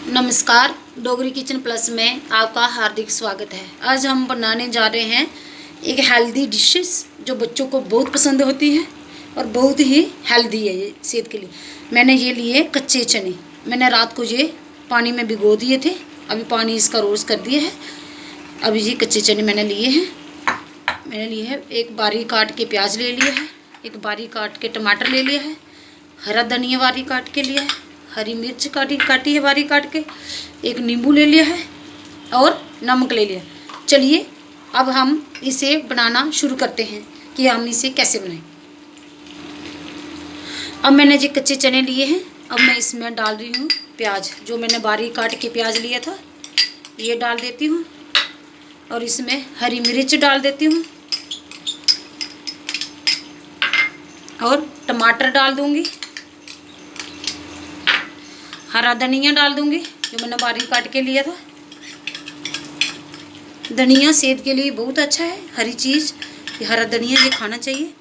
नमस्कार, Dogri kitchen plus में आपका हार्दिक स्वागत है। आज हम बनाने जा रहे हैं एक हेल्दी डिशेस जो बच्चों को बहुत पसंद होती है और बहुत ही हेल्दी है ये सेहत के लिए। मैंने ये लिए कच्चे चने। मैंने रात को ये पानी में भिगो दिए थे, अभी पानी इसका रोस्ट कर दिया है। अभी ये कच्चे चने मैंने लिए हैं। एक बारीक काट के प्याज ले लिया है, एक बारीक काट के टमाटर ले लिया है, हरा धनिया बारीक काट के लिया है, हरी मिर्च काटी है बारीक काट के, एक नींबू ले लिया है और नमक ले लिया। चलिए अब हम इसे बनाना शुरू करते हैं कि हम इसे कैसे बनाएं। अब मैंने जो कच्चे चने लिए हैं, अब मैं इसमें डाल रही हूँ प्याज। जो मैंने बारीक काट के प्याज लिया था ये डाल देती हूँ और इसमें हरी मिर्च डाल देती हूँ और टमाटर डाल दूँगी, हरा धनिया डाल दूंगी जो मैंने बारीक काट के लिया था। धनिया सेहत के लिए बहुत अच्छा है, हरी चीज़ हरा धनिया ये खाना चाहिए।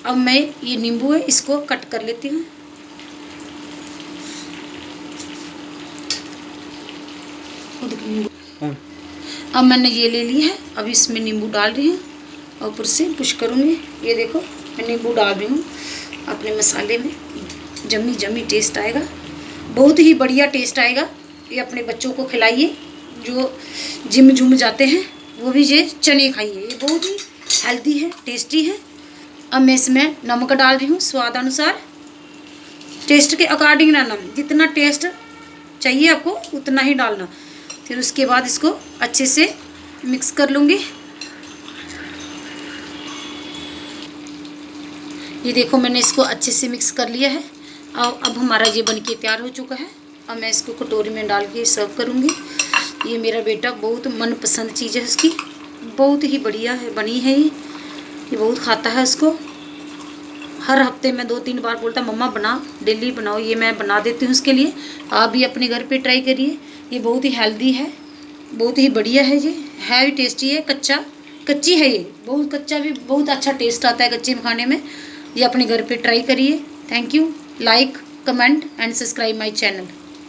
अब मैं ये नींबू है इसको कट कर लेती हूँ। अब मैंने ये ले ली है, अब इसमें नींबू डाल रही हूँ और ऊपर से पुश करूँगी। ये देखो मैं नींबू डाल रही हूँ अपने मसाले में। जमी जमी टेस्ट आएगा, बहुत ही बढ़िया टेस्ट आएगा। ये अपने बच्चों को खिलाइए, जो जिम जुम जाते हैं वो भी ये चने खाइए, ये बहुत ही हेल्दी है, टेस्टी है। अब मैं इसमें नमक डाल रही हूँ स्वाद अनुसार, टेस्ट के अकॉर्डिंग ना, नमक जितना टेस्ट चाहिए आपको उतना ही डालना। फिर उसके बाद इसको अच्छे से मिक्स कर लूँगी। ये देखो मैंने इसको अच्छे से मिक्स कर लिया है। अब हमारा ये बनके तैयार हो चुका है। अब मैं इसको कटोरी में डाल के सर्व करूँगी। ये मेरा बेटा बहुत मनपसंद चीज़ है उसकी, बहुत ही बढ़िया है बनी है ये बहुत खाता है उसको। हर हफ्ते में 2-3 बार बोलता मम्मा बना, डेली बनाओ। ये मैं बना देती हूँ उसके लिए। आप भी अपने घर पे ट्राई करिए, ये बहुत ही हेल्दी है, बहुत ही बढ़िया है। ये है भी टेस्टी है, कच्ची है ये, बहुत कच्चा भी बहुत अच्छा टेस्ट आता है कच्चे में खाने में। ये अपने घर पे ट्राई करिए। Thank you. Like, comment and subscribe my channel.